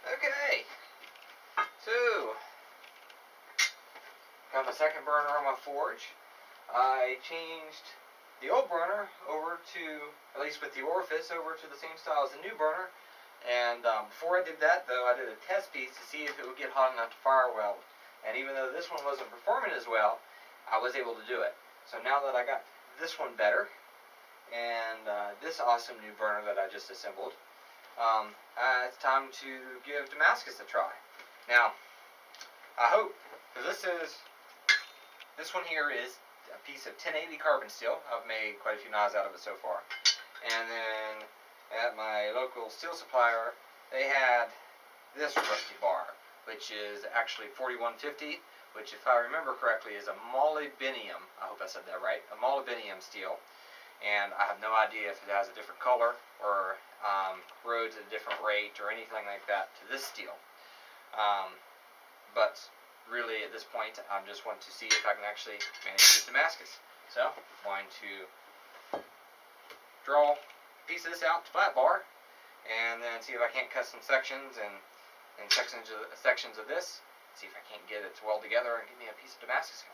Okay, so got my second burner on my forge. I changed the old burner over to, at least with the orifice, over to the same style as the new burner. And before I did that, though, I did a test piece to see if it would get hot enough to fire weld. And even though this one wasn't performing as well, I was able to do it. So now that I got this one better, and this awesome new burner that I just assembled, it's time to give Damascus a try. Now, I hope, because this one here is a piece of 1080 carbon steel. I've made quite a few knives out of it so far. And then at my local steel supplier, they had this rusty bar, which is actually 4150, which, if I remember correctly, is a molybdenum. I hope I said that right. A molybdenum steel. And I have no idea if it has a different color or corrodes at a different rate or anything like that to this steel. But really, at this point, I just want to see if I can actually manage this Damascus. So, I'm going to draw a piece of this out to flat bar, and then see if I can't cut some sections and sections of this. See if I can't get it to weld together and give me a piece of Damascus going.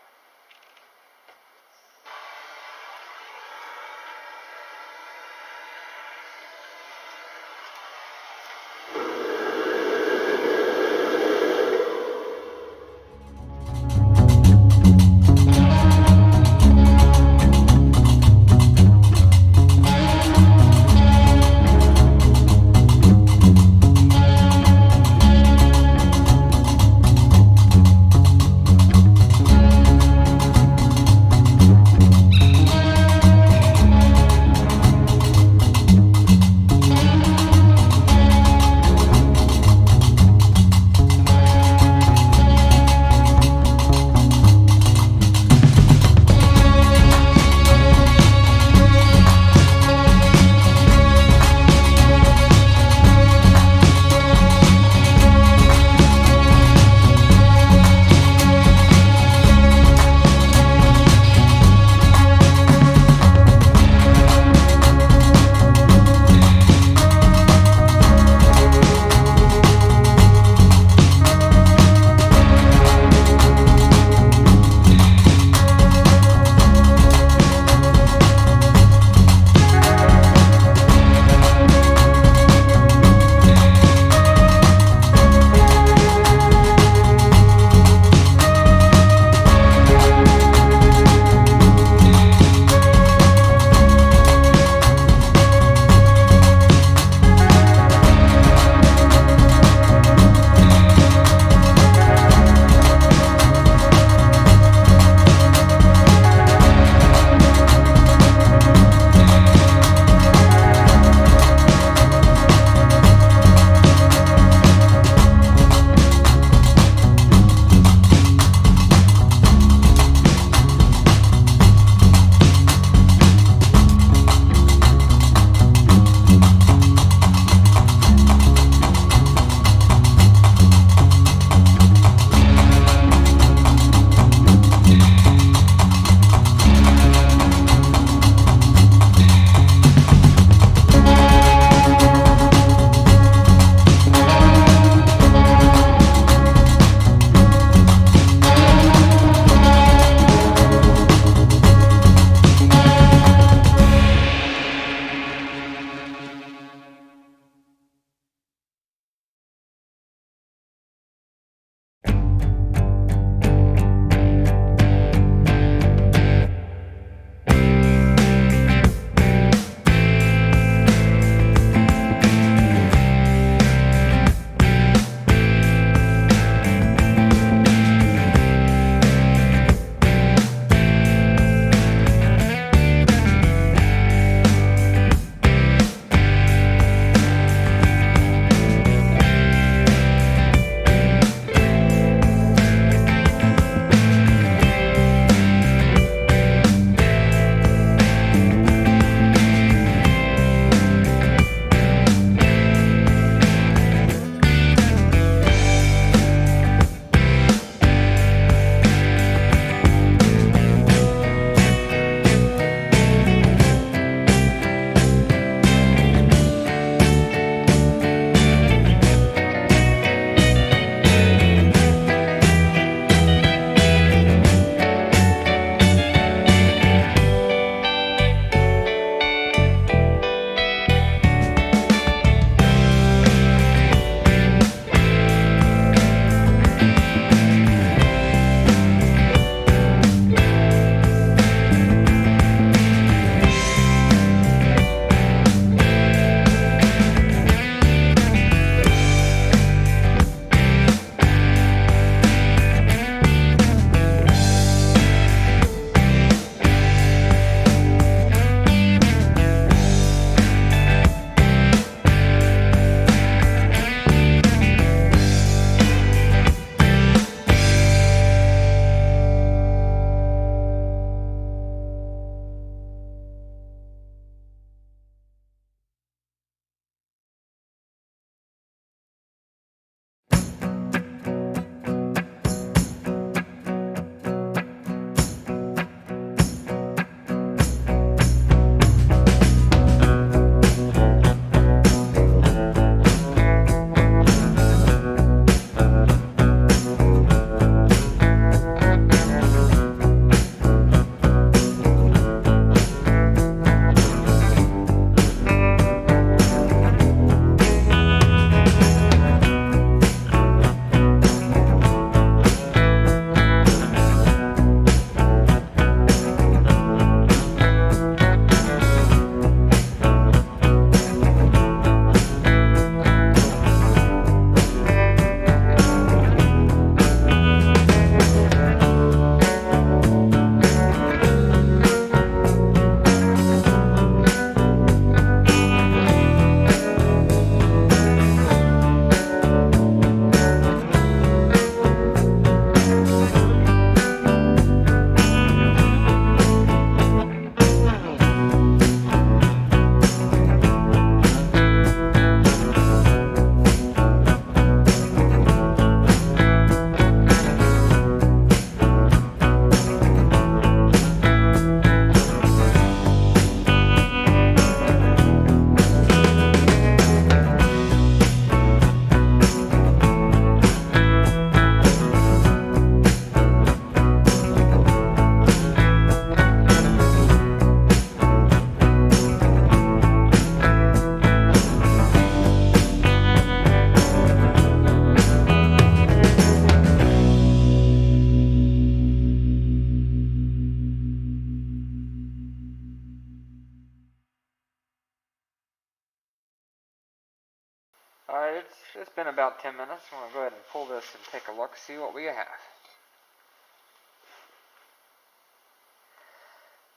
been about 10 minutes. I'm going to go ahead and pull this and take a look, see what we have.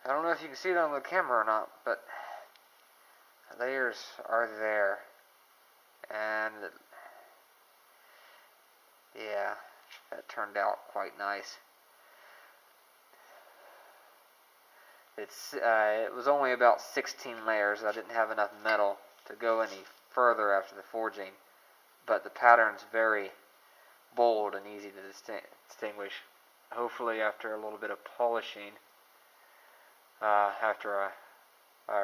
I don't know if you can see it on the camera or not, but the layers are there. And yeah, that turned out quite nice. It was only about 16 layers. I didn't have enough metal to go any further after the forging, but the pattern's very bold and easy to distinguish. Hopefully after a little bit of polishing, after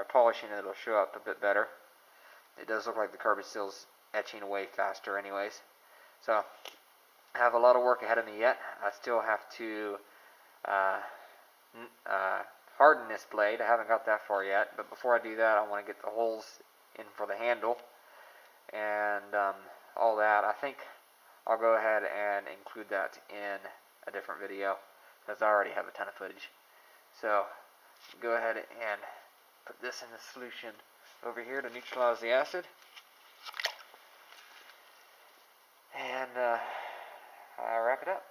polishing it'll show up a bit better. It does look like the carbon steel's etching away faster anyways. So I have a lot of work ahead of me yet. I still have to harden this blade. I haven't got that far yet, but before I do that I want to get the holes in for the handle and all that. I think I'll go ahead and include that in a different video because I already have a ton of footage. So go ahead and put this in the solution over here to neutralize the acid. And wrap it up.